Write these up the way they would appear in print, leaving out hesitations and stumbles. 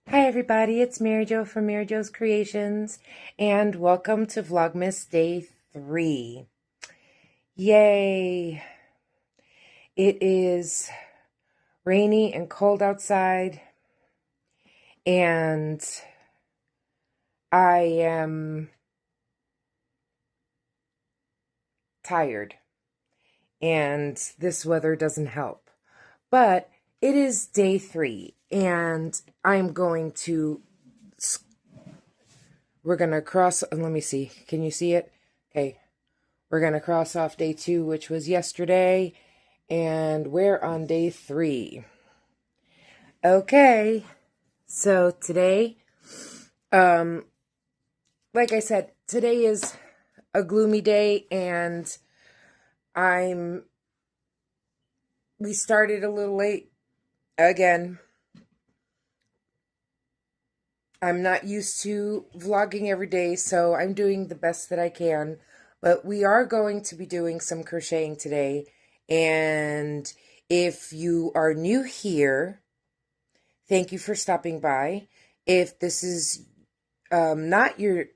Hi everybody, it's Mary Jo from MaryjoesCreations, and welcome to Vlogmas Day 3. Yay! It is rainy and cold outside, and I am tired, and this weather doesn't help. But it is Day 3, and I'm going to, we're going to cross, let me see, can you see it? Okay. We're going to cross off Day 2, which was yesterday, and we're on Day 3. Okay, so today, like I said, today is a gloomy day, and we started a little late again. I'm not used to vlogging every day, so I'm doing the best that I can. But we are going to be doing some crocheting today. And if you are new here, thank you for stopping by. If this is not your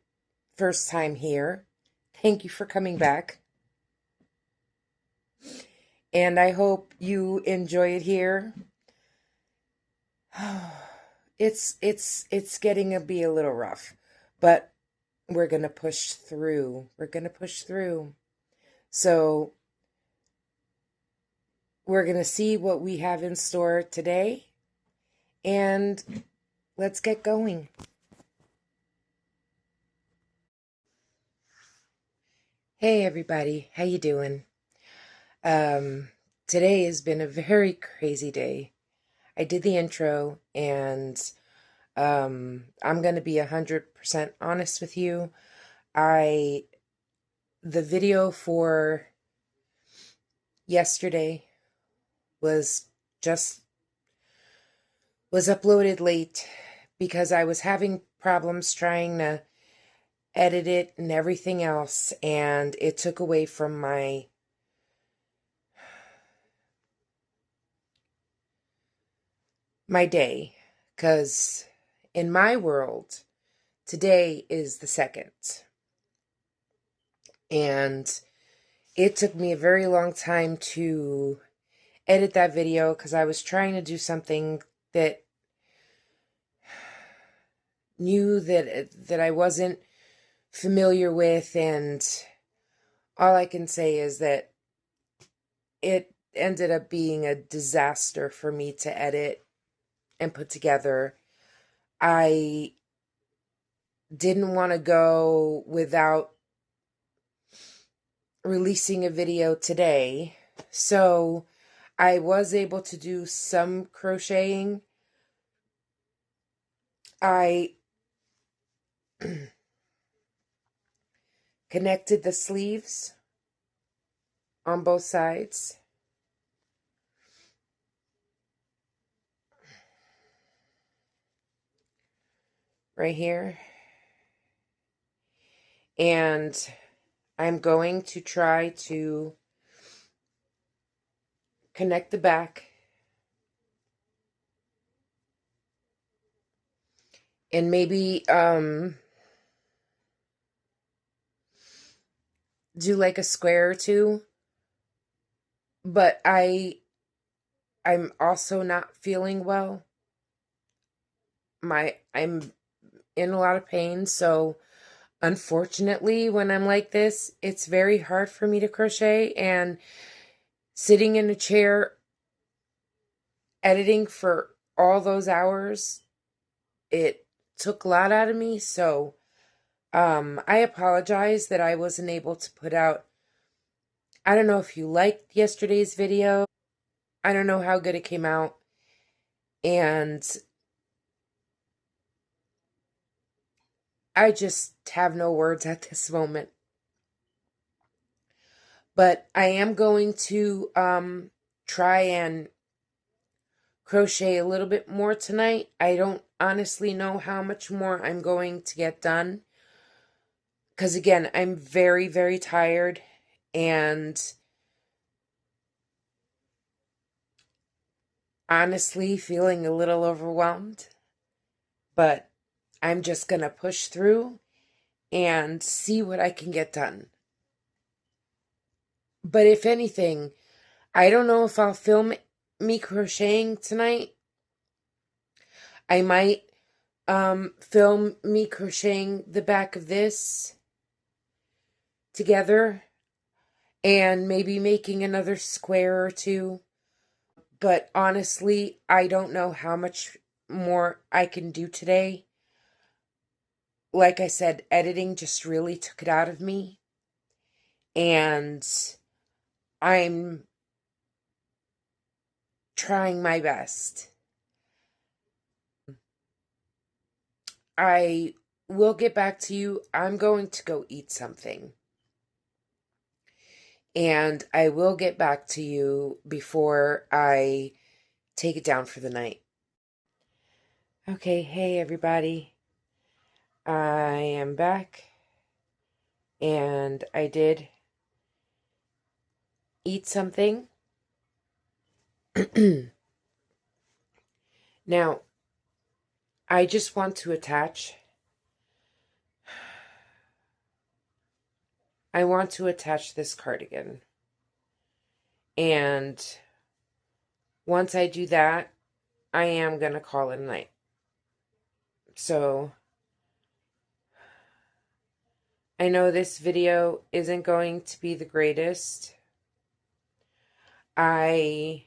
first time here, thank you for coming back. And I hope you enjoy it here. It's getting to be a little rough, but we're going to push through. We're going to push through. So we're going to see what we have in store today, and let's get going. Hey everybody, how you doing? Today has been a very crazy day. I did the intro, and I'm going to be 100% honest with you. The video for yesterday was uploaded late because I was having problems trying to edit it and everything else, and it took away from my day, because in my world, today is the 2nd. And it took me a very long time to edit that video because I was trying to do something that new that I wasn't familiar with, and all I can say is that it ended up being a disaster for me to edit and put together. I didn't want to go without releasing a video today, so I was able to do some crocheting. I connected the sleeves on both sides. Right here. And I'm going to try to connect the back and maybe do like a square or two. But I'm also not feeling well. I'm in a lot of pain, so unfortunately, when I'm like this, it's very hard for me to crochet, and sitting in a chair editing for all those hours, it took a lot out of me. So I apologize that I wasn't able to put out. I don't know if you liked yesterday's video. I don't know how good it came out, and I just have no words at this moment. But I am going to try and crochet a little bit more tonight. I don't honestly know how much more I'm going to get done, because again, I'm very, very tired, and honestly feeling a little overwhelmed. but I'm just going to push through and see what I can get done. But if anything, I don't know if I'll film me crocheting tonight. I might film me crocheting the back of this together and maybe making another square or two. But honestly, I don't know how much more I can do today. Like I said, editing just really took it out of me. And I'm trying my best. I will get back to you. I'm going to go eat something. And I will get back to you before I take it down for the night. Okay, hey everybody. I am back. And I did eat something. Now, I just want to attach. I want to attach this cardigan. And once I do that, I am going to call it a night. So, I know this video isn't going to be the greatest. I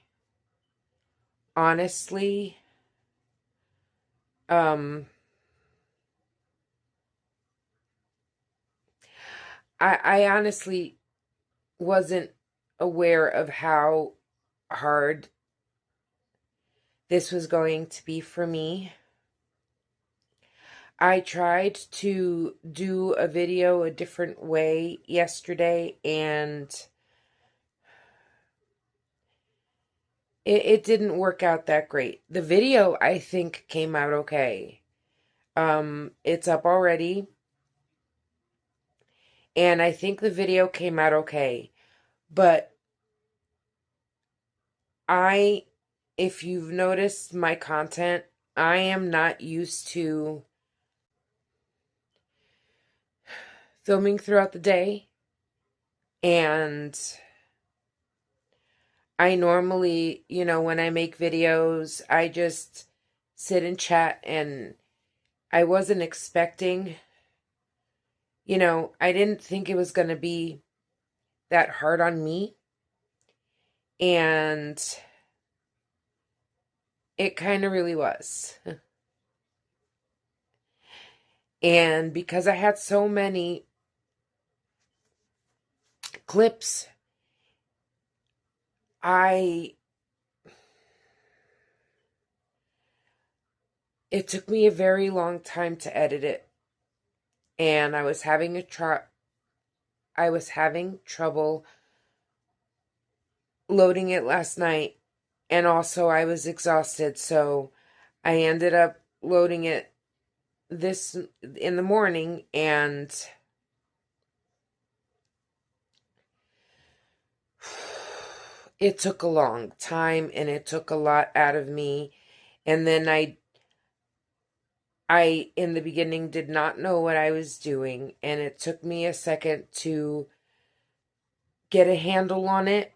honestly, I honestly wasn't aware of how hard this was going to be for me. I tried to do a video a different way yesterday, and it didn't work out that great. The video, I think, came out okay. It's up already, and I think the video came out okay. But if you've noticed my content, I am not used to filming throughout the day. And I normally, when I make videos, I just sit and chat, and I wasn't expecting, I didn't think it was going to be that hard on me. And it kind of really was. And because I had so many clips, it took me a very long time to edit it. And I was having trouble loading it last night, and also I was exhausted, so I ended up loading it this in the morning, and it took a long time, and it took a lot out of me. And then I in the beginning did not know what I was doing, and it took me a second to get a handle on it,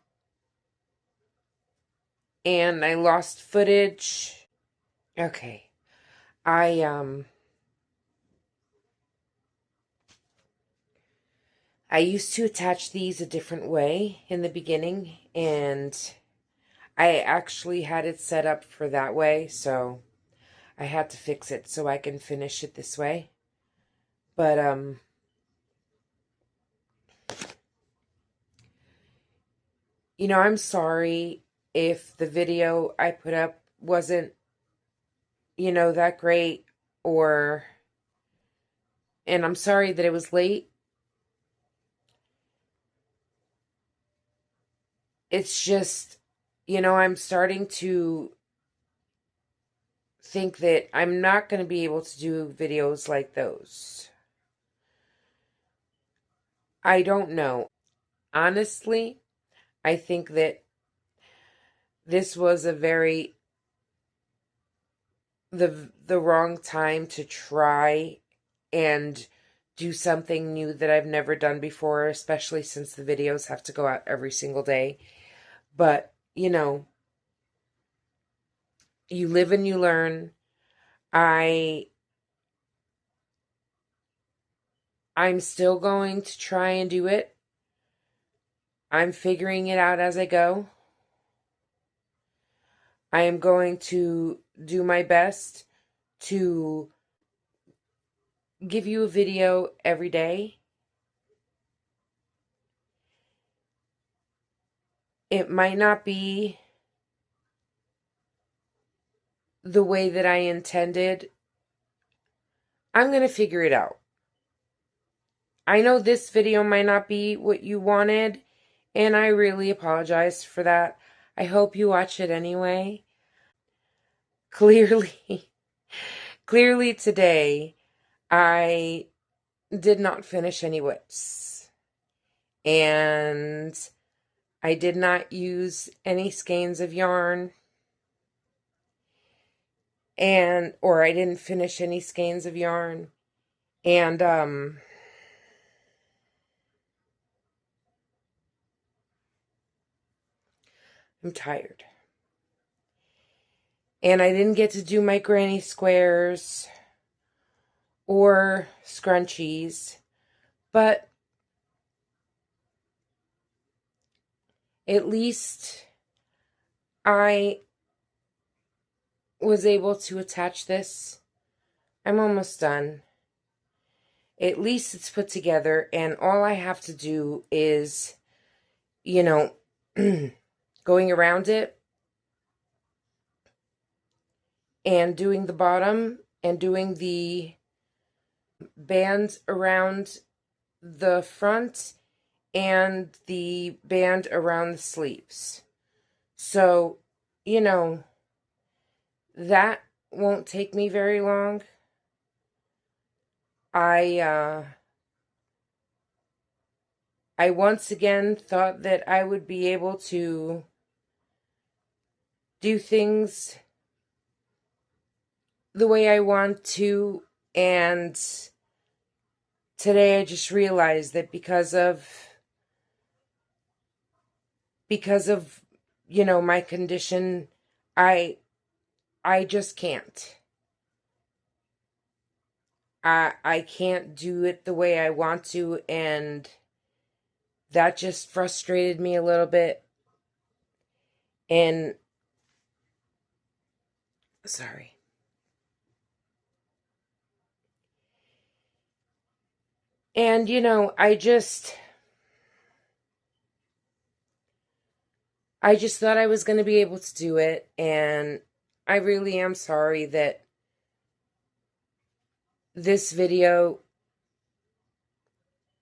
and I lost footage. Okay. I used to attach these a different way in the beginning, and I actually had it set up for that way, so I had to fix it so I can finish it this way. But, I'm sorry if the video I put up wasn't, that great, and I'm sorry that it was late. It's just, I'm starting to think that I'm not going to be able to do videos like those. I don't know. Honestly, I think that this was the the wrong time to try and do something new that I've never done before, especially since the videos have to go out every single day. But, you know, you live and you learn. I'm still going to try and do it. I'm figuring it out as I go. I am going to do my best to give you a video every day. It might not be the way that I intended. I'm going to figure it out. I know this video might not be what you wanted, and I really apologize for that. I hope you watch it anyway. Clearly today, I did not finish any whips. And I did not use any skeins of yarn. Or I didn't finish any skeins of yarn. And, I'm tired. And I didn't get to do my granny squares or scrunchies, but at least I was able to attach this. I'm almost done. At least it's put together, and all I have to do is, you know, going around it and doing the bottom and doing the band around the front and the band around the sleeves. So, you know, that won't take me very long. I once again thought that I would be able to do things the way I want to, and today I just realized that because of you know, my condition, I just can't. I can't do it the way I want to, and that just frustrated me a little bit. And sorry. And you know, I just thought I was going to be able to do it, and I really am sorry that this video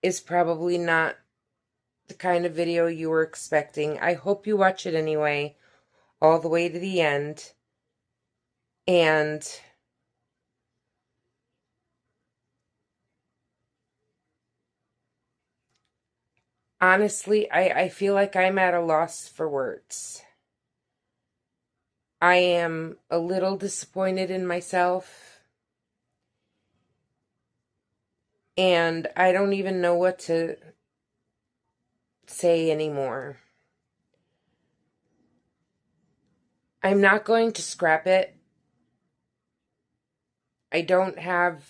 is probably not the kind of video you were expecting. I hope you watch it anyway, all the way to the end. And honestly, I feel like I'm at a loss for words. I am a little disappointed in myself, and I don't even know what to say anymore. I'm not going to scrap it. I don't have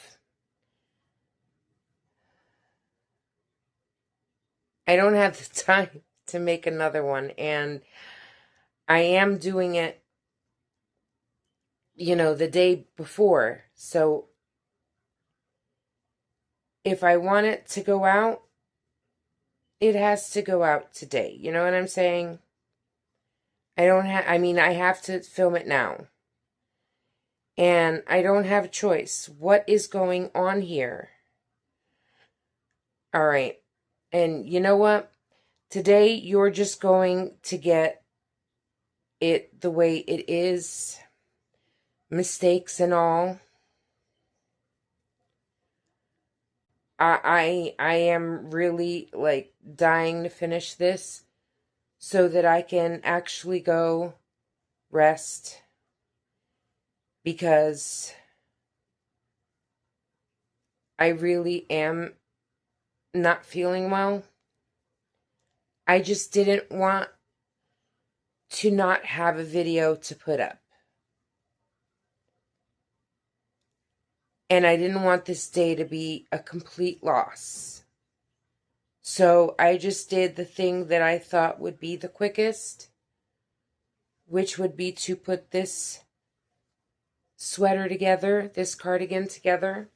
the time to make another one, and I am doing it, you know, the day before. So if I want it to go out, it has to go out today. You know what I'm saying? I have to film it now. And I don't have a choice. What is going on here? All right. And you know what? Today, you're just going to get it the way it is. Mistakes and all. I am really, like, dying to finish this so that I can actually go rest. Because I really am not feeling well. I just didn't want to not have a video to put up. And I didn't want this day to be a complete loss. So I just did the thing that I thought would be the quickest, which would be to put this sweater together, this cardigan together.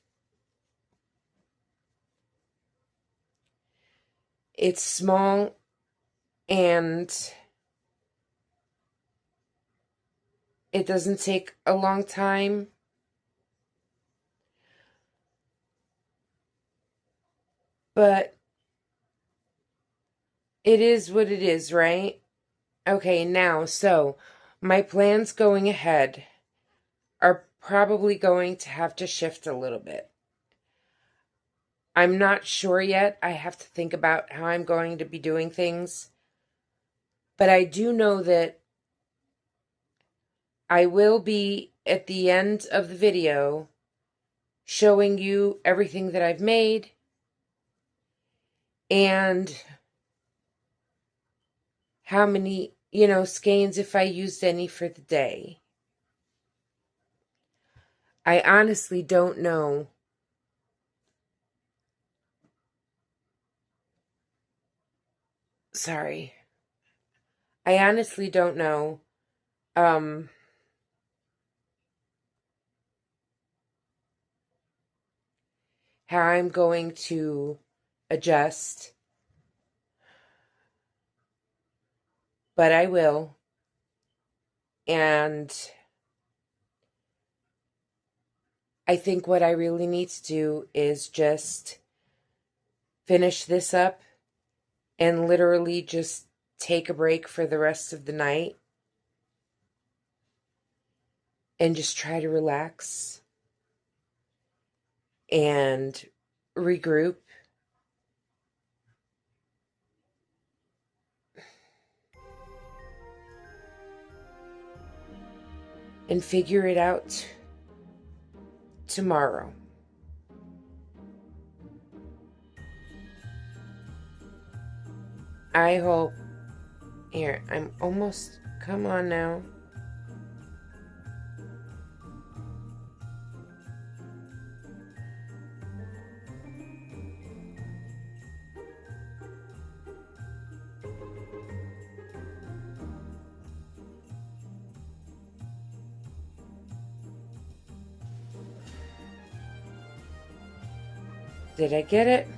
It's small and it doesn't take a long time. But it is what it is, right? Okay, now, so my plans going ahead are probably going to have to shift a little bit. I'm not sure yet. I have to think about how I'm going to be doing things. But I do know that I will be, at the end of the video, showing you everything that I've made and how many, skeins, if I used any for the day. I honestly don't know. Sorry. I honestly don't know how I'm going to adjust, but I will. And I think what I really need to do is just finish this up and literally just take a break for the rest of the night and just try to relax and regroup. And figure it out tomorrow. I hope. Here, I'm almost. Come on now. Did I get it?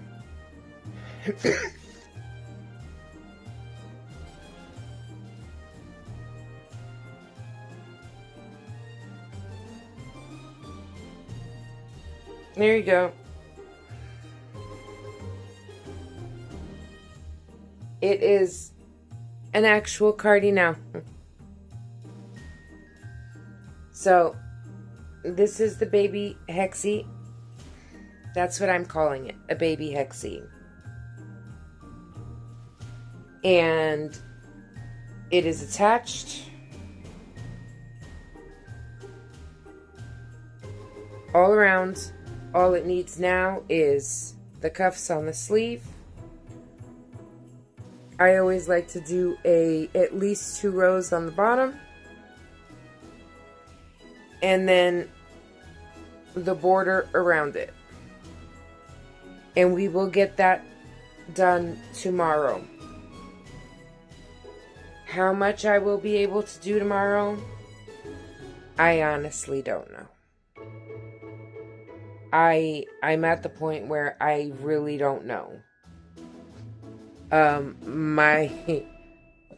There you go. It is an actual cardie now. So, this is the baby hexie. That's what I'm calling it, a baby hexie. And it is attached all around. All it needs now is the cuffs on the sleeve. I always like to do at least 2 rows on the bottom. And then the border around it. And we will get that done tomorrow. How much I will be able to do tomorrow, I honestly don't know. I'm at the point where I really don't know. My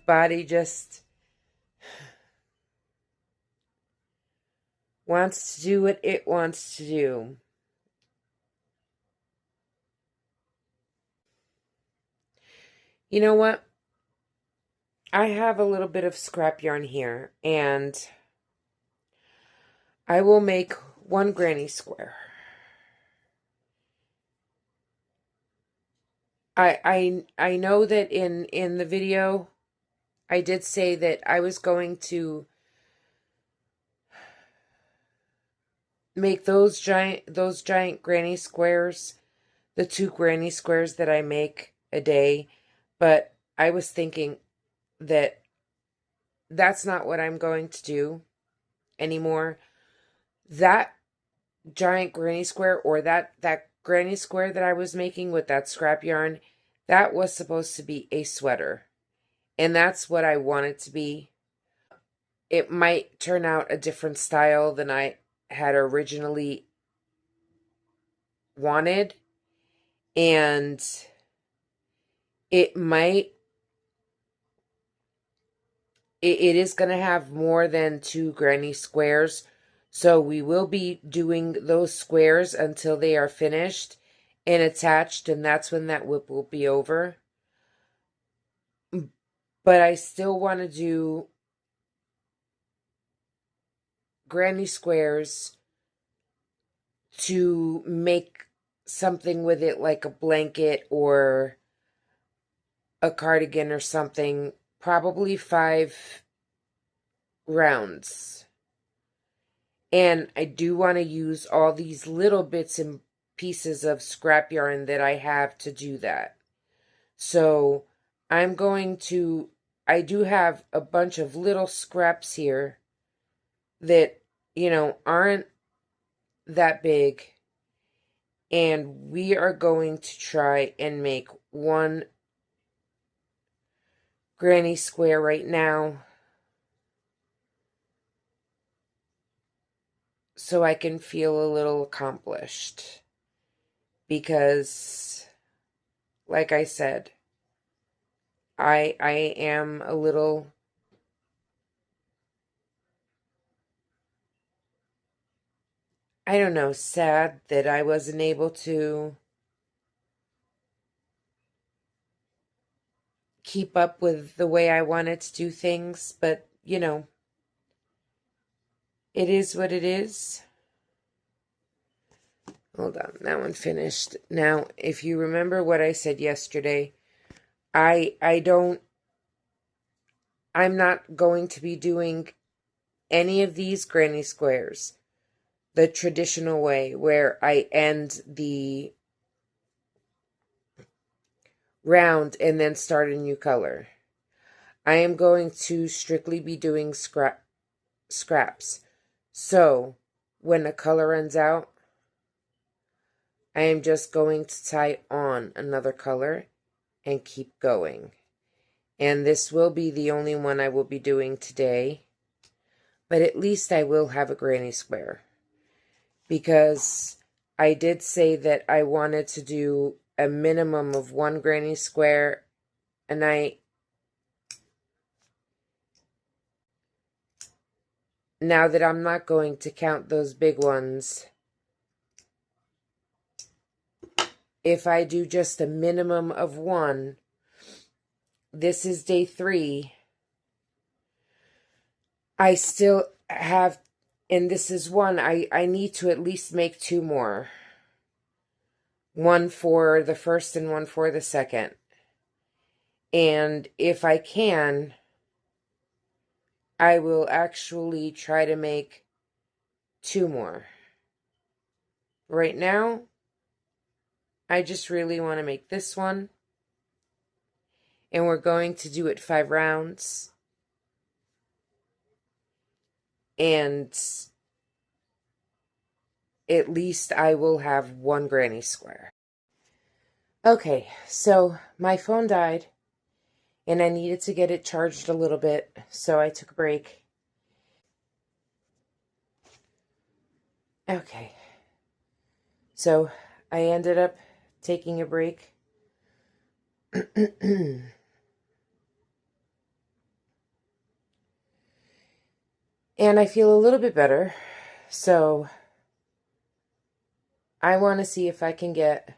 body just wants to do what it wants to do. You know what? I have a little bit of scrap yarn here, and I will make 1 granny square. I know that in the video I did say that I was going to make those giant granny squares, the 2 granny squares that I make a day. But I was thinking that that's not what I'm going to do anymore. That giant granny square, or that granny square that I was making with that scrap yarn, that was supposed to be a sweater. And that's what I want it to be. It might turn out a different style than I had originally wanted. And it might, it is going to have more than 2 granny squares. So we will be doing those squares until they are finished and attached. And that's when that whip will be over. But I still want to do granny squares to make something with it, like a blanket or a cardigan or something. Probably 5 rounds. And I do want to use all these little bits and pieces of scrap yarn that I have to do that. So I'm going to, I do have a bunch of little scraps here that, aren't that big. And we are going to try and make one granny square right now, so I can feel a little accomplished. Because, like I said, I am a little, I don't know, sad that I wasn't able to keep up with the way I wanted to do things. But, it is what it is. Hold on, that one finished. Now, if you remember what I said yesterday, I'm not going to be doing any of these granny squares the traditional way, where I end the round and then start a new color. I am going to strictly be doing scraps. So, when a color runs out, I am just going to tie on another color and keep going. And this will be the only one I will be doing today. But at least I will have a granny square. Because I did say that I wanted to do a minimum of 1 granny square a night. Now that I'm not going to count those big ones, if I do just a minimum of 1, this is day 3, I still have, and this is 1, I need to at least make 2 more. 1 for the first and 1 for the second. And if I can, I will actually try to make 2 more. Right now, I just really want to make this one. And we're going to do it 5 rounds. And at least I will have 1 granny square. Okay, so my phone died. And I needed to get it charged a little bit. So I took a break. Okay. So I ended up taking a break. And I feel a little bit better. So I want to see if I can get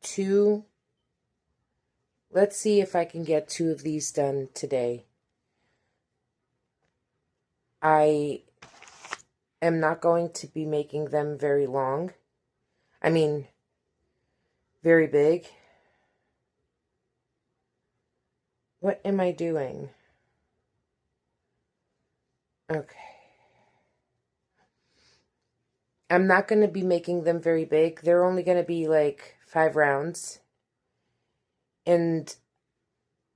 2. Let's see if I can get 2 of these done today. I am not going to be making them very long. I mean, very big. What am I doing? Okay. I'm not going to be making them very big. They're only going to be like 5 rounds. And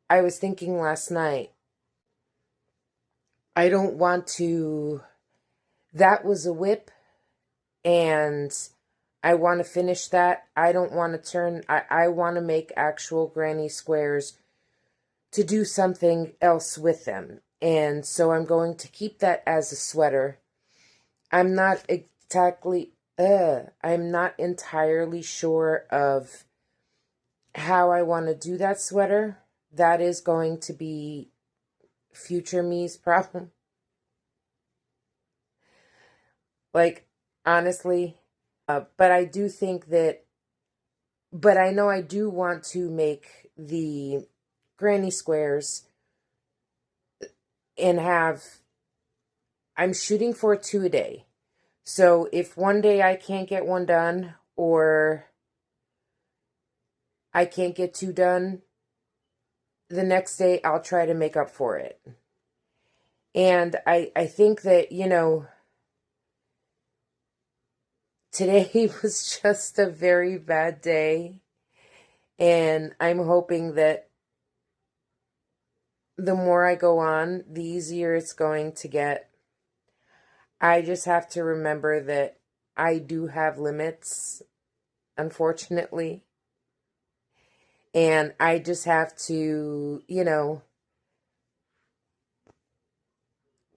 I was thinking last night, I don't want to... That was a whip, and I want to finish that. I don't want to turn... I want to make actual granny squares to do something else with them. And so I'm going to keep that as a sweater. I'm not entirely sure of how I want to do that sweater. That is going to be future me's problem. Like, honestly. But I do think that, but I know I do want to make the granny squares and have, I'm shooting for 2 a day. So if one day I can't get one done, or I can't get 2 done, the next day I'll try to make up for it. And I think that, you know, today was just a very bad day. And I'm hoping that the more I go on, the easier it's going to get. I just have to remember that I do have limits, unfortunately. And I just have to, you know,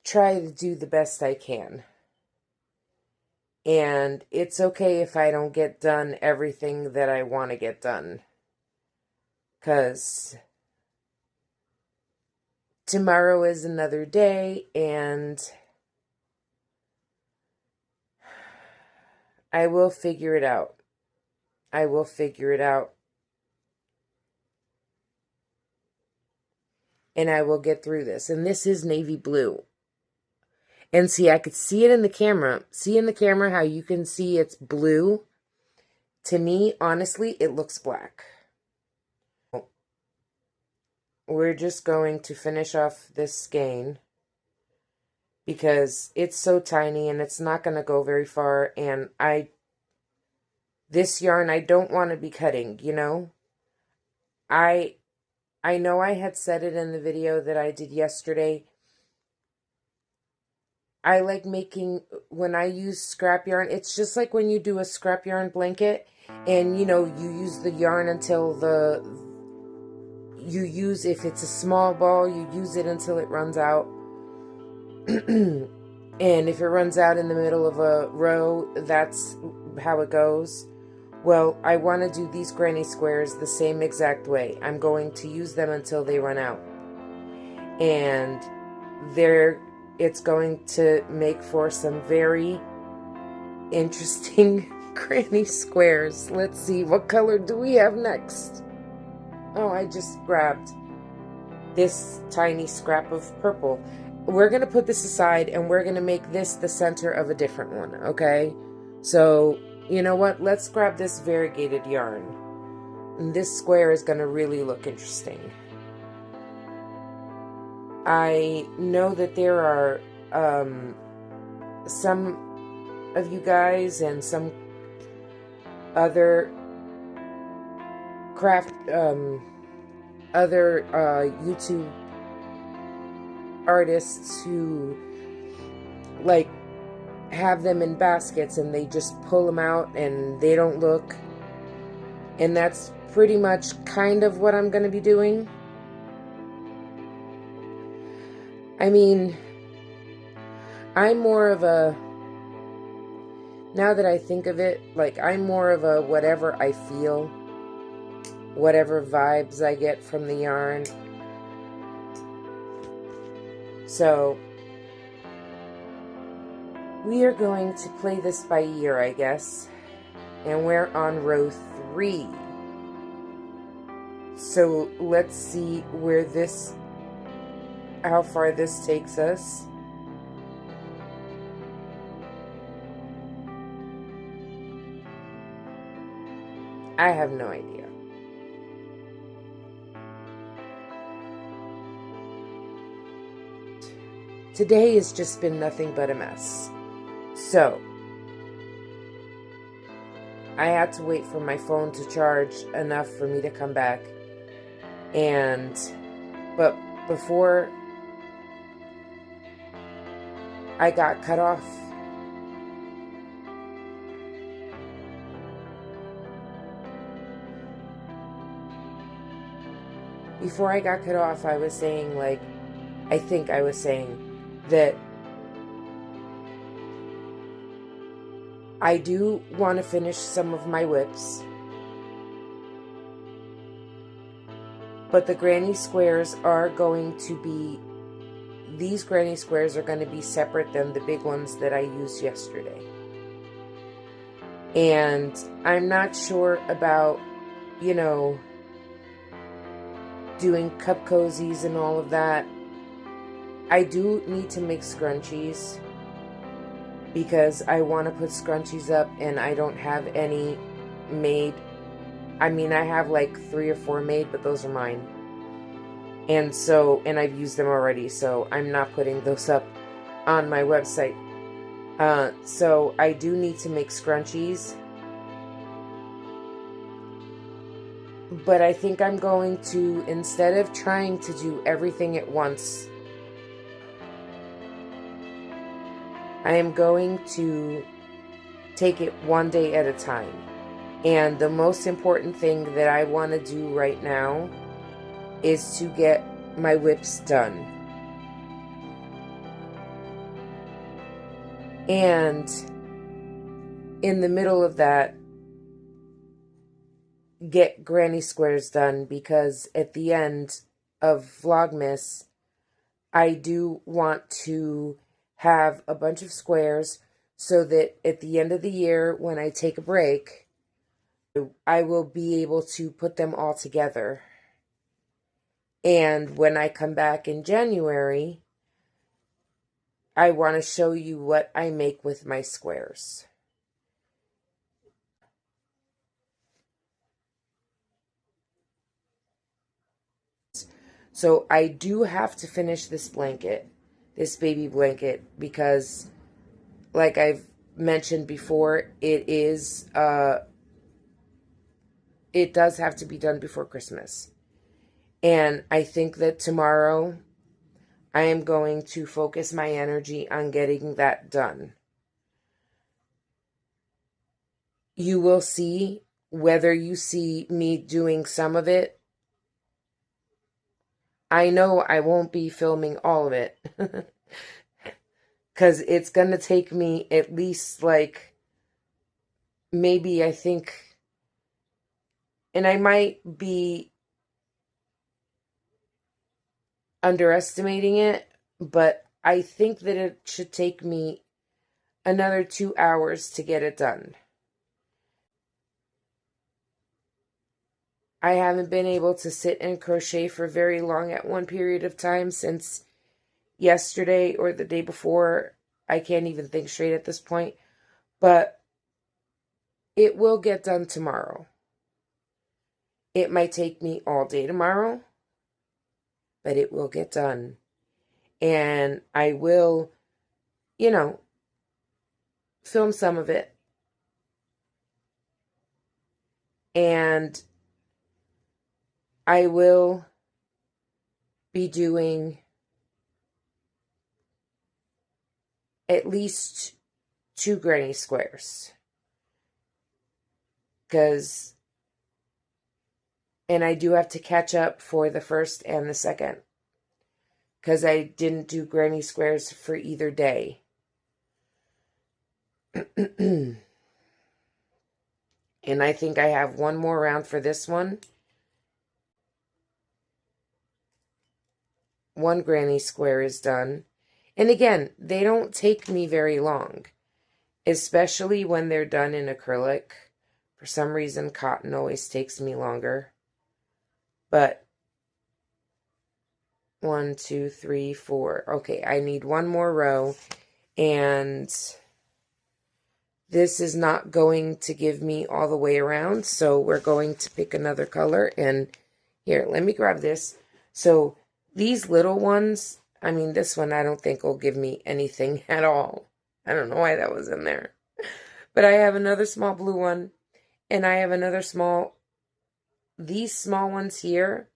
try to do the best I can. And it's okay if I don't get done everything that I want to get done. Because tomorrow is another day, and I will figure it out. I will figure it out. And I will get through this. And this is navy blue. And see, I could see it in the camera. See in the camera how you can see it's blue? To me, honestly, it looks black. We're just going to finish off this skein because it's so tiny and it's not going to go very far. And this yarn, I don't want to be cutting, you know? I know I had said it in the video that I did yesterday. I like making, when I use scrap yarn, it's just like when you do a scrap yarn blanket and, you know, you use the yarn until if it's a small ball, you use it until it runs out. And if it runs out in the middle of a row, that's how it goes. Well, I want to do these granny squares the same exact way. I'm going to use them until they run out. And it's going to make for some very interesting granny squares. Let's see, what color do we have next? Oh, I just grabbed this tiny scrap of purple. We're going to put this aside and we're going to make this the center of a different one, okay? So, you know what? Let's grab this variegated yarn. And this square is going to really look interesting. I know that there are some of you guys and some other YouTube artists who like have them in baskets and they just pull them out and they don't look. And that's pretty much kind of what I'm going to be doing. I mean, I'm more of a, now that I think of it, like I'm more of a whatever I feel, whatever vibes I get from the yarn. So, we are going to play this by ear, I guess. And we're on row 3. So, let's see where how far this takes us. I have no idea. today has just been nothing but a mess. So I had to wait for my phone to charge enough for me to come back. But before I got cut off, I was saying, like, I think I was saying that I do want to finish some of my whips, but the granny squares are going to be, these granny squares are going to be separate than the big ones that I used yesterday. And I'm not sure about, you know, doing cup cozies and all of that. I do need to make scrunchies because I want to put scrunchies up and I don't have any made. I mean, I have like 3 or 4 made, but those are mine. And I've used them already, so I'm not putting those up on my website. So I do need to make scrunchies. But I think I'm going to, instead of trying to do everything at once, I am going to take it one day at a time. And the most important thing that I want to do right now is to get my whips done. And in the middle of that, get granny squares done, because at the end of Vlogmas, I do want to have a bunch of squares so that at the end of the year, when I take a break, I will be able to put them all together. And when I come back in January, I want to show you what I make with my squares. So I do have to finish this blanket, this baby blanket, because like I've mentioned before, it does have to be done before Christmas. And I think that tomorrow I am going to focus my energy on getting that done. You will see whether you see me doing some of it. I know I won't be filming all of it. Because it's going to take me at least, like, maybe, I think, and I might be underestimating it, but I think that it should take me another 2 hours to get it done. I haven't been able to sit and crochet for very long at one period of time since yesterday or the day before. I can't even think straight at this point, but it will get done tomorrow. It might take me all day tomorrow, but it will get done. And I will, you know, film some of it. And I will be doing at least 2 granny squares. And I do have to catch up for the first and the second, because I didn't do granny squares for either day. And I think I have one more round for this one. One granny square is done. And again, they don't take me very long, especially when they're done in acrylic. For some reason, cotton always takes me longer. But 1, 2, 3, 4. Okay, I need one more row. And this is not going to give me all the way around, so we're going to pick another color. And here, let me grab this. So these little ones, I mean, this one I don't think will give me anything at all. I don't know why that was in there. But I have another small blue one, and I have another small, these small ones here.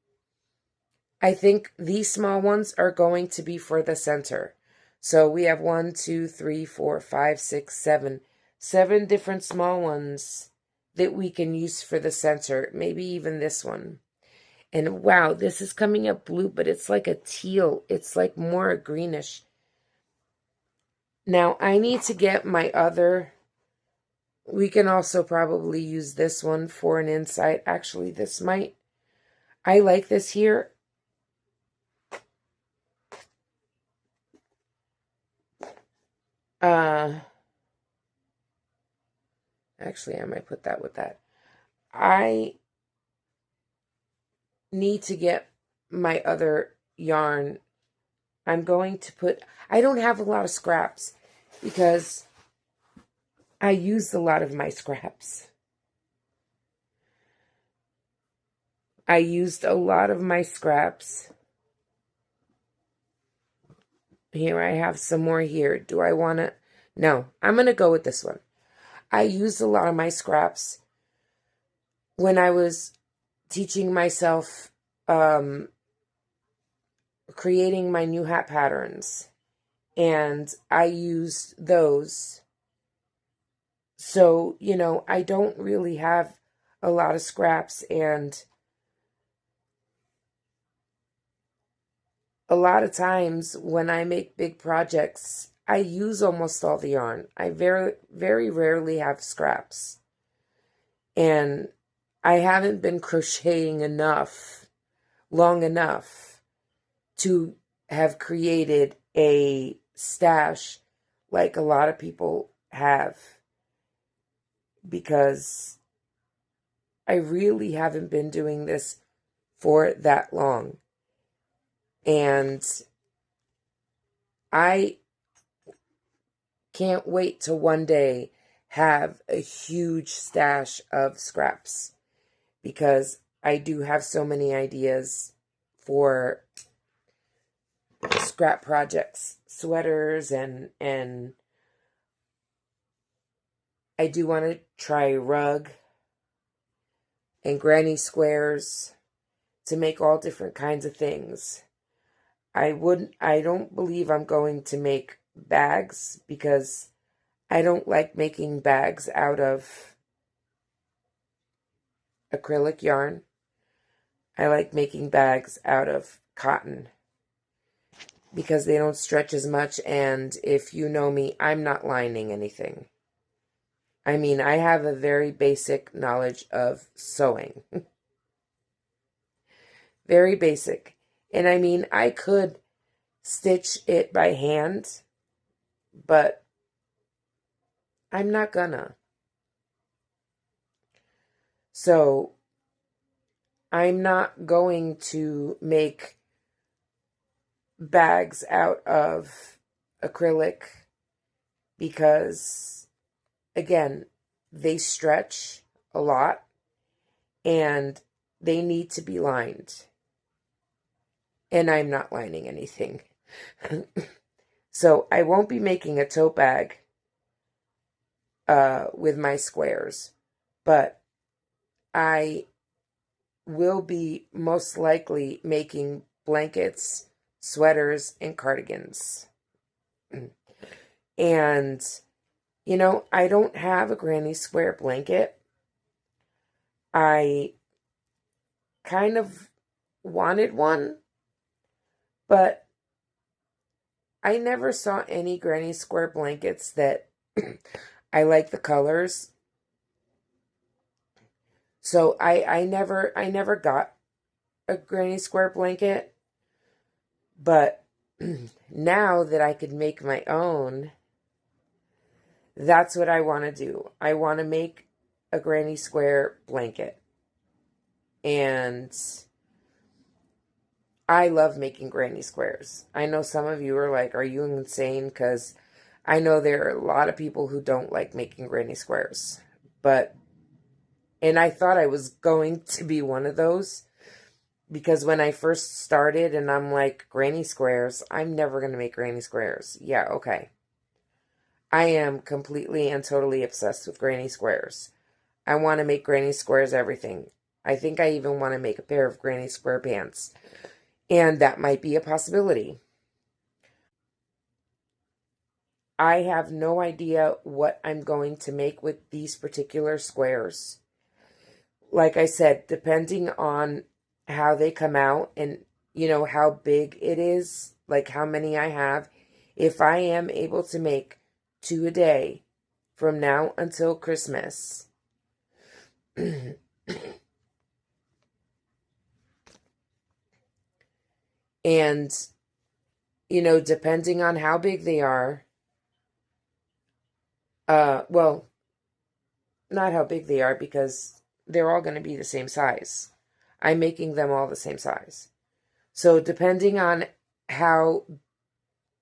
I think these small ones are going to be for the center. So we have 1, 2, 3, 4, 5, 6, 7. 7 different small ones that we can use for the center. Maybe even this one. And wow, this is coming up blue, but it's like a teal. It's like more greenish. Now, I need to get my other... We can also probably use this one for an inside. Actually, this might... I like this here. Actually, I might put that with that. I need to get my other yarn. I'm going to put... I don't have a lot of scraps because I used a lot of my scraps. I used a lot of my scraps. Here, I have some more here. Do I want to... No, I'm going to go with this one. I used a lot of my scraps when I was teaching myself creating my new hat patterns. And I used those. So, you know, I don't really have a lot of scraps, and a lot of times when I make big projects, I use almost all the yarn. I very, very rarely have scraps. And I haven't been crocheting long enough to have created a stash like a lot of people have, because I really haven't been doing this for that long. And I can't wait to one day have a huge stash of scraps, because I do have so many ideas for scrap projects, sweaters, and I do want to try rug and granny squares to make all different kinds of things. I don't believe I'm going to make bags, because I don't like making bags out of acrylic yarn. I like making bags out of cotton, because they don't stretch as much, and if you know me, I'm not lining anything. I mean, I have a very basic knowledge of sewing. Very basic. And I mean, I could stitch it by hand, but I'm not gonna. So I'm not going to make bags out of acrylic, because, again, they stretch a lot and they need to be lined. And I'm not lining anything. So I won't be making a tote bag with my squares, but I will be most likely making blankets, sweaters, and cardigans. And, you know, I don't have a granny square blanket. I kind of wanted one, but I never saw any granny square blankets that I like the colors. So I never got a granny square blanket. But now that I could make my own, that's what I want to do. I want to make a granny square blanket. And I love making granny squares. I know some of you are like, are you insane? Because I know there are a lot of people who don't like making granny squares. And I thought I was going to be one of those. Because when I first started and I'm like, granny squares, I'm never going to make granny squares. Yeah, okay. I am completely and totally obsessed with granny squares. I want to make granny squares everything. I think I even want to make a pair of granny square pants. And that might be a possibility. I have no idea what I'm going to make with these particular squares. Like I said, depending on how they come out and, how big it is, like how many I have, if I am able to make 2 a day from now until Christmas, and, depending on how big they are, well, not how big they are because they're all going to be the same size. I'm making them all the same size. So depending on how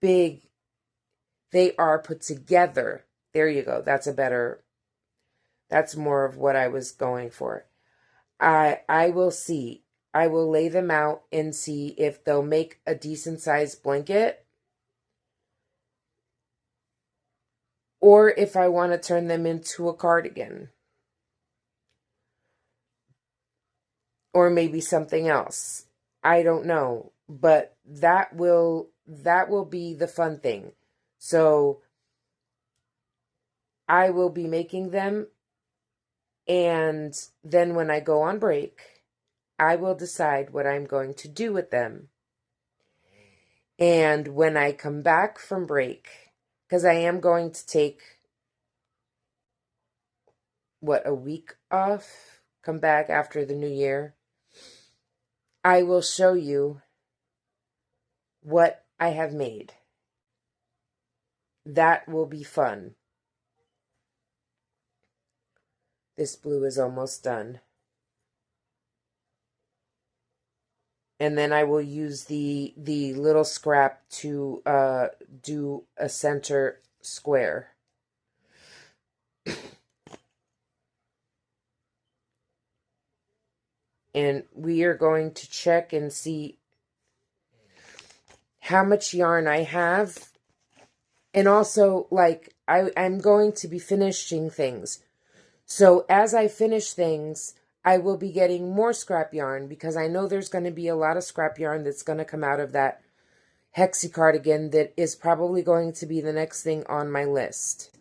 big they are put together, there you go. That's more of what I was going for. I will see. I will lay them out and see if they'll make a decent sized blanket, or if I want to turn them into a cardigan, or maybe something else. I don't know, but that will be the fun thing. So I will be making them, and then when I go on break, I will decide what I'm going to do with them. And when I come back from break, because I am going to take, a week off, come back after the new year, I will show you what I have made. That will be fun. This blue is almost done. And then I will use the little scrap to do a center square. And we are going to check and see how much yarn I have. And also, I'm going to be finishing things. So as I finish things, I will be getting more scrap yarn because I know there's going to be a lot of scrap yarn that's going to come out of that hexie cardigan that is probably going to be the next thing on my list.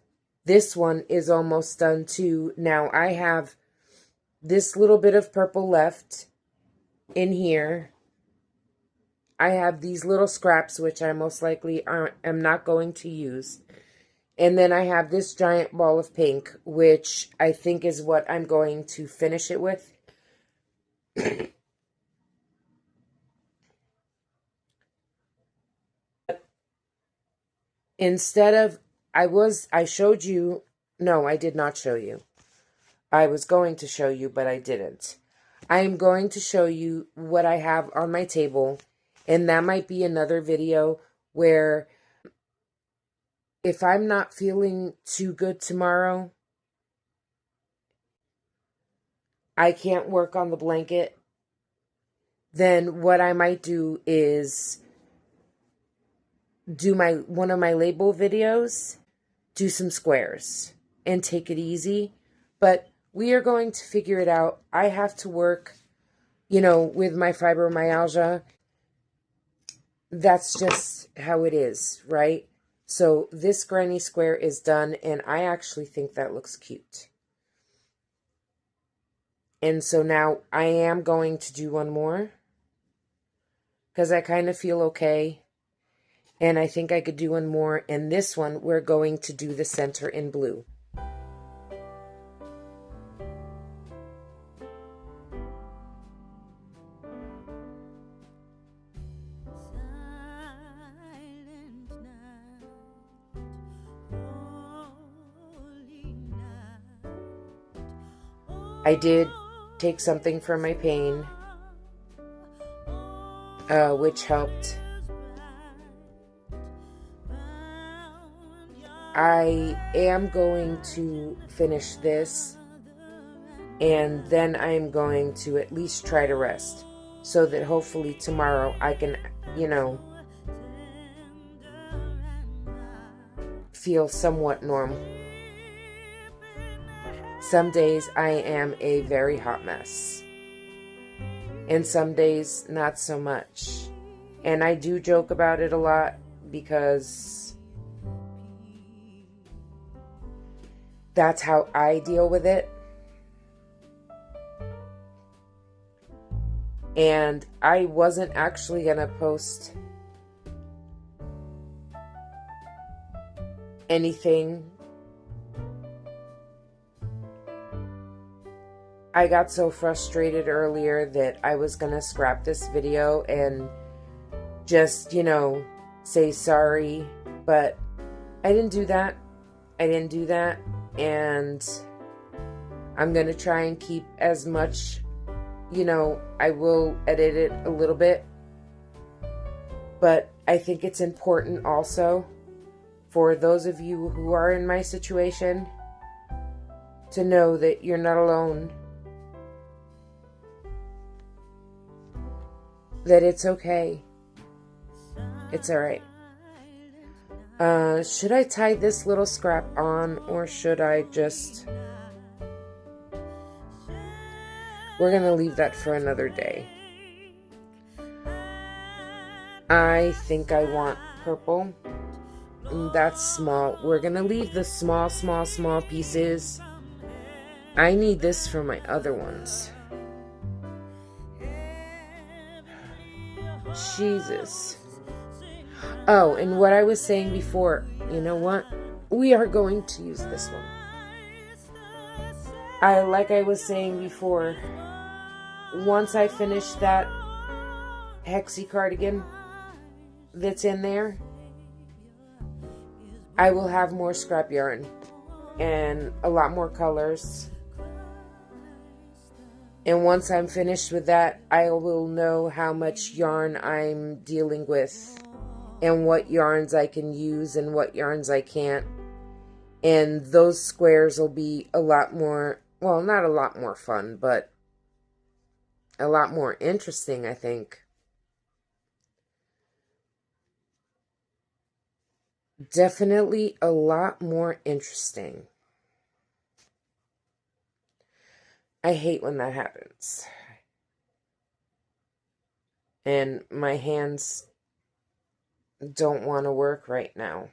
This one is almost done too. Now I have this little bit of purple left in here. I have these little scraps, which I most likely am not going to use. And then I have this giant ball of pink, which I think is what I'm going to finish it with. Instead of, I showed you, no, I did not show you. I was going to show you, but I didn't. I am going to show you what I have on my table, and that might be another video where if I'm not feeling too good tomorrow, I can't work on the blanket, then what I might do is do one of my label videos, do some squares, and take it easy. But we are going to figure it out. I have to work, with my fibromyalgia. That's just how it is, right? So this granny square is done, and I actually think that looks cute. And so now I am going to do one more because I kind of feel okay. And I think I could do one more. And this one, we're going to do the center in blue. I did take something for my pain, which helped. I am going to finish this, and then I'm going to at least try to rest. so that hopefully tomorrow I can, you know, feel somewhat normal. Some days I am a very hot mess, and some days not so much. And I do joke about it a lot because that's how I deal with it. And I wasn't actually going to post anything. I got so frustrated earlier that I was going to scrap this video and just, you know, say sorry. But I didn't do that. And I'm going to try and keep as much, you know, I will edit it a little bit. But I think it's important also for those of you who are in my situation to know that you're not alone. That it's okay. It's alright. Should I tie this little scrap on, or should I just... We're going to leave that for another day. I think I want purple. That's small. We're going to leave the small pieces. I need this for my other ones. Jesus. Oh, and what I was saying before, you know what? We are going to use this one. Like I was saying before, once I finish that hexie cardigan that's in there, I will have more scrap yarn and a lot more colors. And once I'm finished with that, I will know how much yarn I'm dealing with and what yarns I can use and what yarns I can't. And those squares will be a lot more, well, not a lot more fun, but a lot more interesting, I think. Definitely a lot more interesting. I hate when that happens. And my hands don't want to work right now.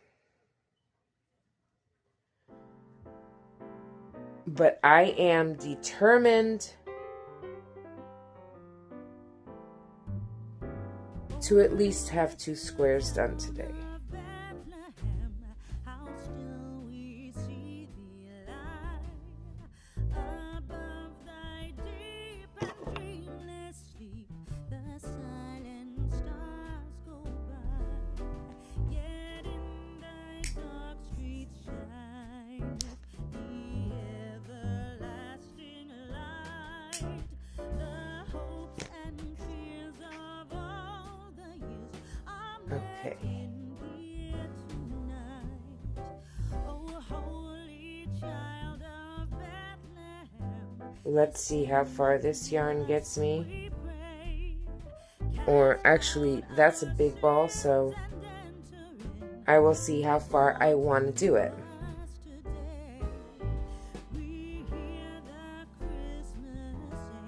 But I am determined to at least have 2 squares done today. Okay. Let's see how far this yarn gets me. Or actually, that's a big ball, so I will see how far I want to do it.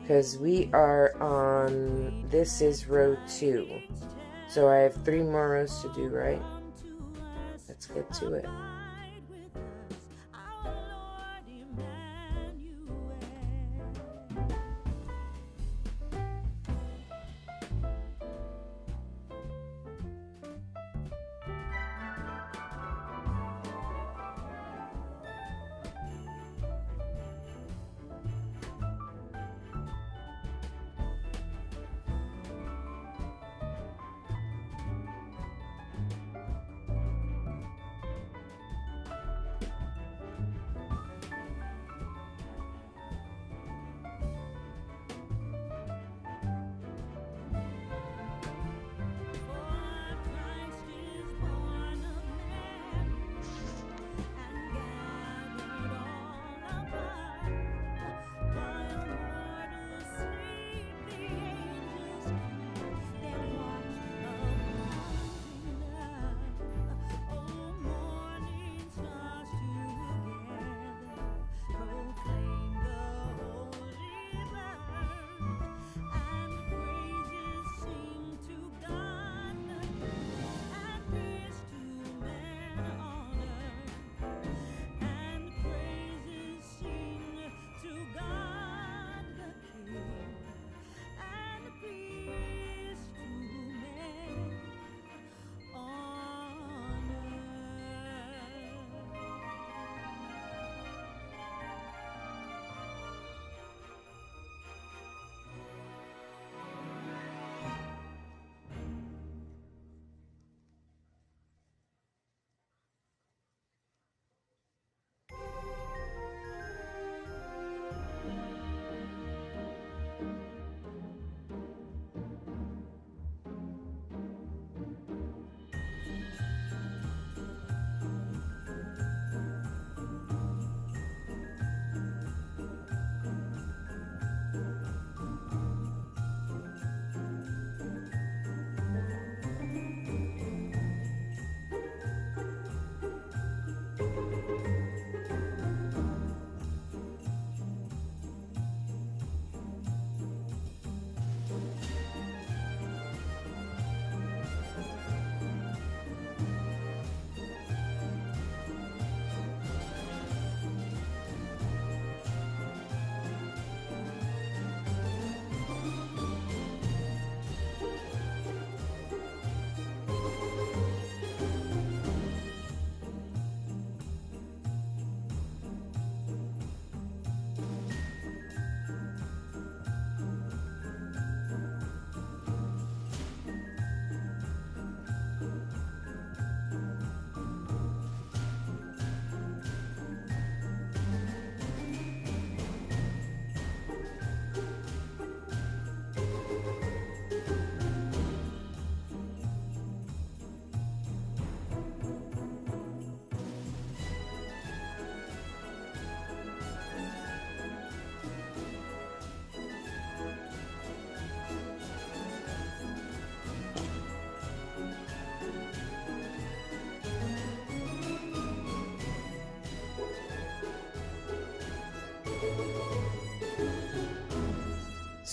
Because we are on, this is row 2. So I have 3 more rows to do, right? Let's get to it.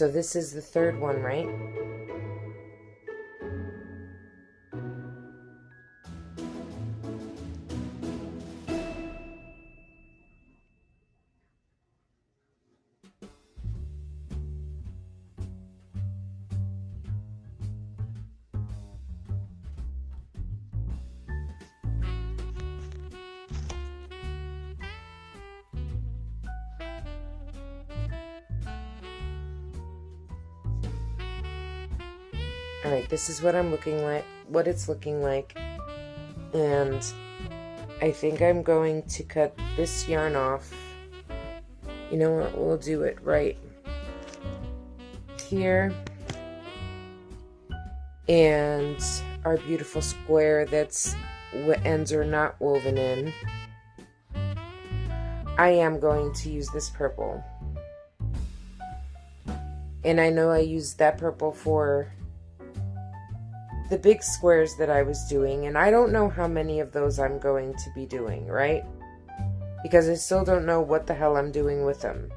So this is the third one, right? Alright, this is what I'm looking like, what it's looking like. And I think I'm going to cut this yarn off. You know what, we'll do it right here. And our beautiful square that's ends are not woven in. I am going to use this purple. And I know I used that purple for the big squares that I was doing, and I don't know how many of those I'm going to be doing, right? Because I still don't know what the hell I'm doing with them.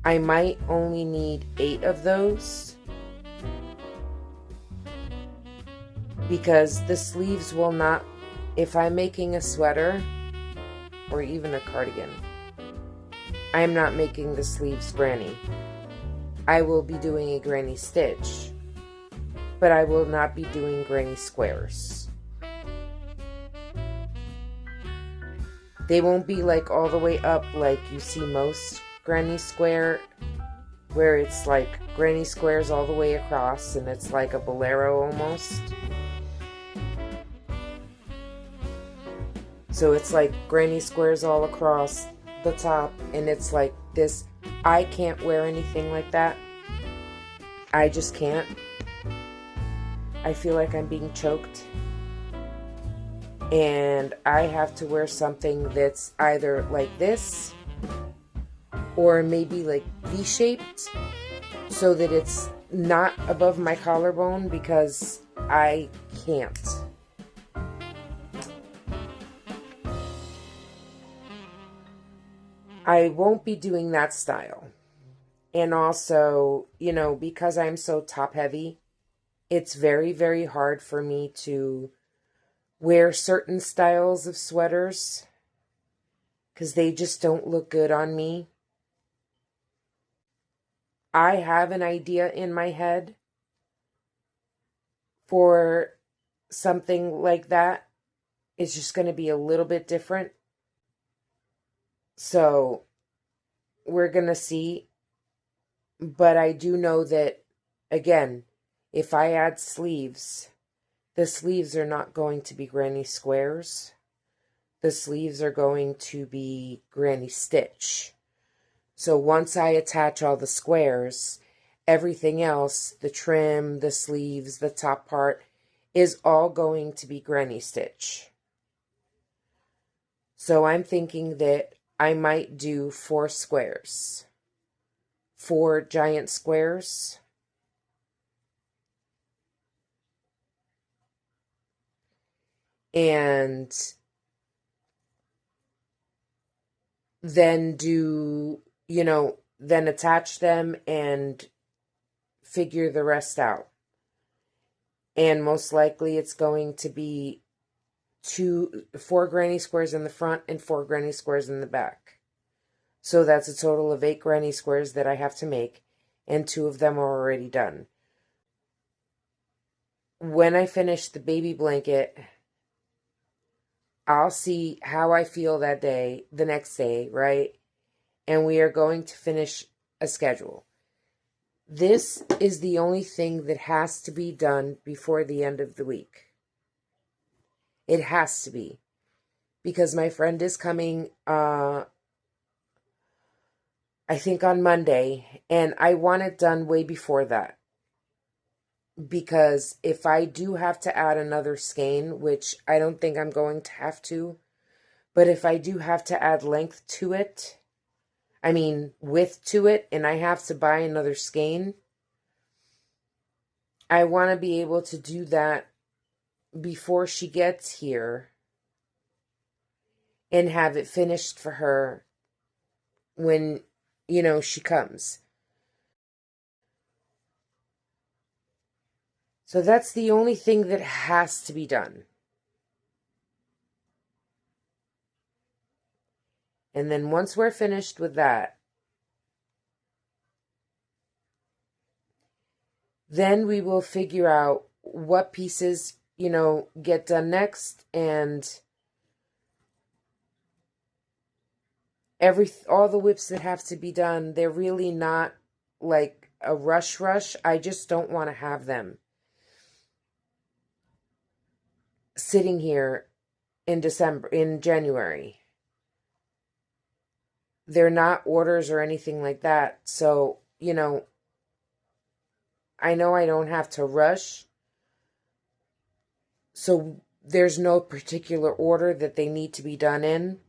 I might only need 8 of those, because the sleeves will not, if I'm making a sweater or even a cardigan, I'm not making the sleeves granny. I will be doing a granny stitch, but I will not be doing granny squares. They won't be like all the way up like you see most granny square, where it's like granny squares all the way across and it's like a bolero almost. So it's like granny squares all across the top, and it's like this. I can't wear anything like that. I just can't. I feel like I'm being choked. And I have to wear something that's either like this or maybe like V-shaped, so that it's not above my collarbone, because I can't. I won't be doing that style. And also, you know, because I'm so top heavy, it's very, very hard for me to wear certain styles of sweaters because they just don't look good on me. I have an idea in my head for something like that. It's just going to be a little bit different. So we're going to see. But I do know that, again, if I add sleeves, the sleeves are not going to be granny squares. The sleeves are going to be granny stitch. So once I attach all the squares, everything else, the trim, the sleeves, the top part, is all going to be granny stitch. So I'm thinking that I might do 4 squares. 4 giant squares. And then do, you know, then attach them and figure the rest out. And most likely it's going to be 4 granny squares in the front and 4 granny squares in the back. So that's a total of 8 granny squares that I have to make, and 2 of them are already done. When I finish the baby blanket, I'll see how I feel that day, the next day, right? And we are going to finish a schedule. This is the only thing that has to be done before the end of the week. It has to be. Because my friend is coming, I think on Monday, and I want it done way before that. Because if I do have to add another skein, which I don't think I'm going to have to, but if I do have to add length to it, I mean width to it, and I have to buy another skein, I want to be able to do that before she gets here and have it finished for her when, she comes. So that's the only thing that has to be done. And then once we're finished with that, then we will figure out what pieces, get done next, and all the whips that have to be done, they're really not like a rush. I just don't want to have them sitting here in January. They're not orders or anything like that. So, I know I don't have to rush. So there's no particular order that they need to be done in.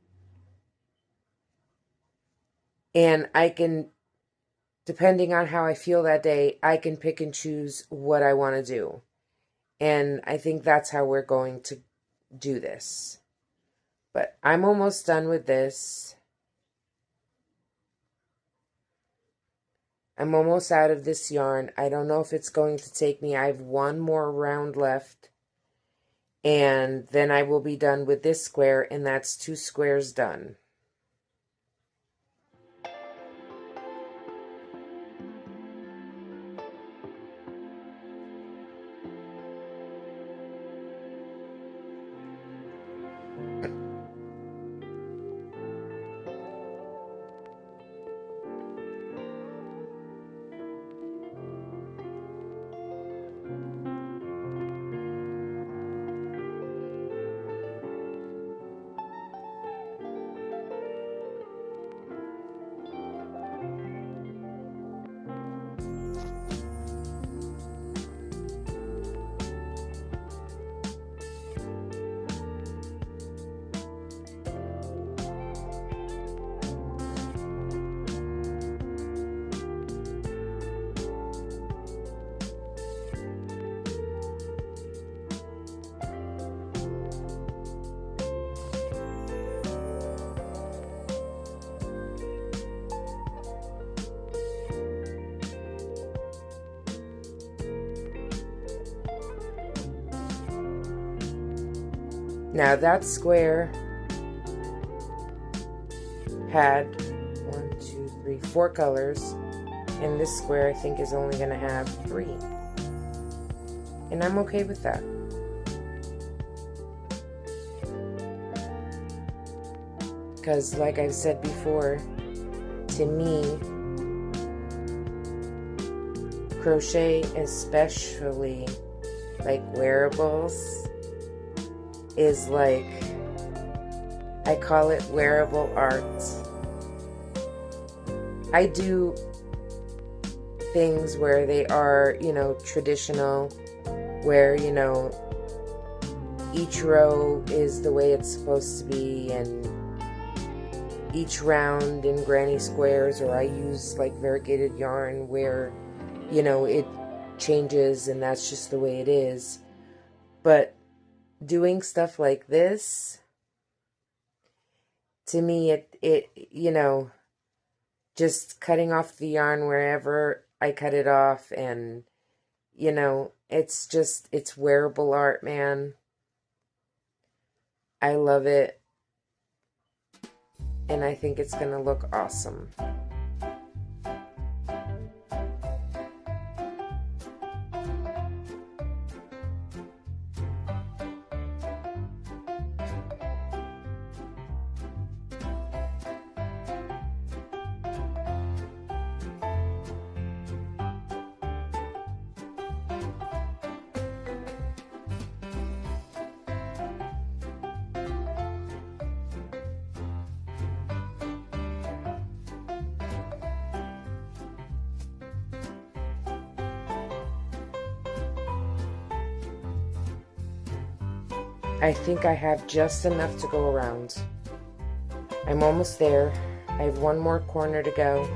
And I can, depending on how I feel that day, I can pick and choose what I want to do. And I think that's how we're going to do this. But I'm almost done with this. I'm almost out of this yarn. I don't know if it's going to take me. I have one more round left. And then I will be done with this square, and that's 2 squares done. Now that square had 4 colors, and this square I think is only going to have 3. And I'm okay with that. Because like I've said before, to me, crochet, especially like wearables, is like, I call it wearable art. I do things where they are, traditional, where, each row is the way it's supposed to be, and each round in granny squares, or I use like variegated yarn where, it changes and that's just the way it is. But doing stuff like this, to me, it just cutting off the yarn wherever I cut it off, and, it's wearable art, man. I love it, and I think it's gonna look awesome. I think I have just enough to go around. I'm almost there. I have one more corner to go.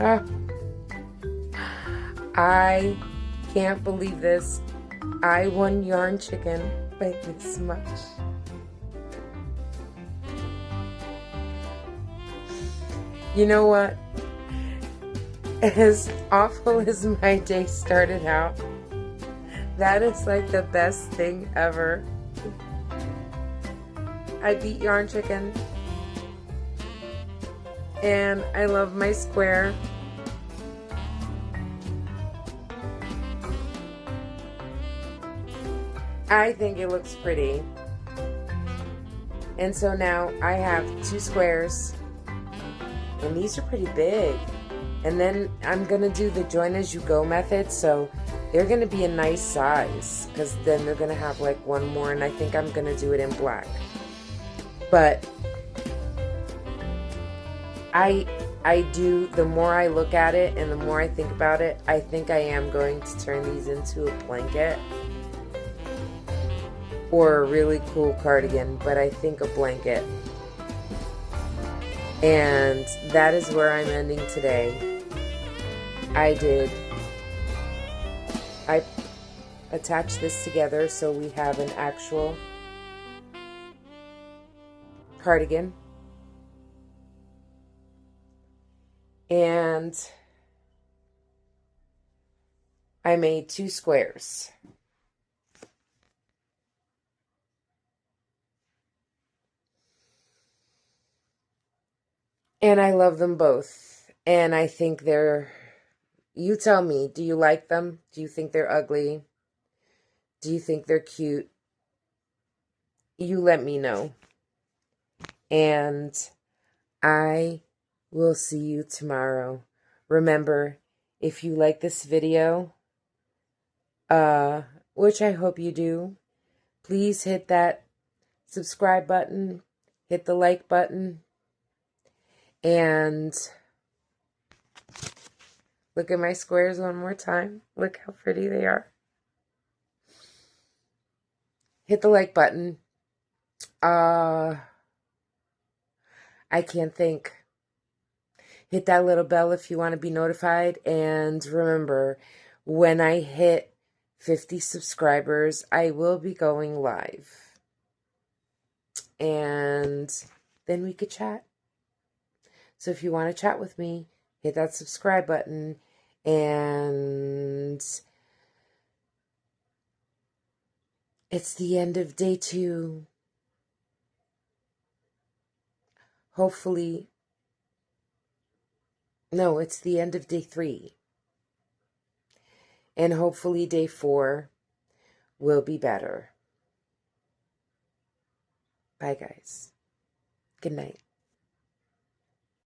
Ah, I can't believe this. I won Yarn Chicken by this much. You know what? As awful as my day started out, that is like the best thing ever. I beat Yarn Chicken. And I love my square. I think it looks pretty. And so now I have 2 squares. And these are pretty big. And then I'm going to do the join as you go method. So they're going to be a nice size. Because then they're going to have like one more. And I think I'm going to do it in black. But I do, the more I look at it and the more I think about it, I think I am going to turn these into a blanket. Or a really cool cardigan, but I think a blanket. And that is where I'm ending today. I attached this together so we have an actual cardigan. And I made 2 squares. And I love them both. And I think they're, you tell me, do you like them? Do you think they're ugly? Do you think they're cute? You let me know. And I will see you tomorrow. Remember, if you like this video, which I hope you do, please hit that subscribe button, hit the like button, and look at my squares one more time. Look how pretty they are. Hit the like button. I can't think. Hit that little bell if you want to be notified. And remember, when I hit 50 subscribers, I will be going live. And then we could chat. So if you want to chat with me, hit that subscribe button. And it's the end of day 2. Hopefully, no, it's the end of day 3. And hopefully day 4 will be better. Bye, guys. Good night.